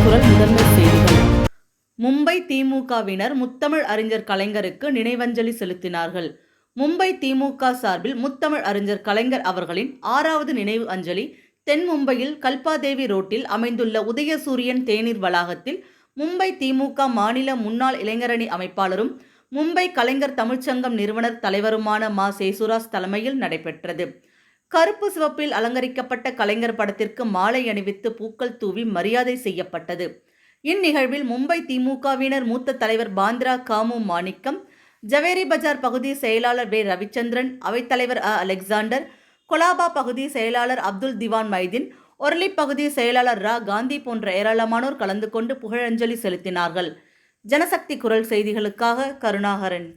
குரல் முதன்மை செய்திகள். மும்பை திமுகவினர் முத்தமிழ் அறிஞர் கலைஞருக்கு நினைவஞ்சலி செலுத்தினார்கள். மும்பை திமுக சார்பில் முத்தமிழ் அறிஞர் கலைஞர் அவர்களின் 6வது நினைவு அஞ்சலி தென் மும்பையில் கல்பாதேவி ரோட்டில் அமைந்துள்ள உதயசூரியன் தேநீர் வளாகத்தில் மும்பை திமுக மாநில முன்னாள் இளைஞரணி அமைப்பாளரும் மும்பை கலைஞர் தமிழ்ச்சங்கம் நிறுவனர் தலைவருமான மா. சேசுராஜ் தலைமையில் நடைபெற்றது. கருப்பு சிவப்பில் அலங்கரிக்கப்பட்ட கலைஞர் படத்திற்கு மாலை அணிவித்து பூக்கள் தூவி மரியாதை செய்யப்பட்டது. இந்நிகழ்வில் மும்பை திமுகவினர் மூத்த தலைவர் பாந்திரா காமு மாணிக்கம், ஜவேரி பஜார் பகுதி செயலாளர் வே. ரவிச்சந்திரன், அவைத்தலைவர் அலெக்சாண்டர், கொலாபா பகுதி செயலாளர் அப்துல் திவான் மைதீன், ஒர்லி பகுதி செயலாளர் ரா. காந்தி போன்ற ஏராளமானோர் கலந்து கொண்டு புகழஞ்சலி செலுத்தினார்கள். ஜனசக்தி குரல் செய்திகளுக்காக கருணாகரன்.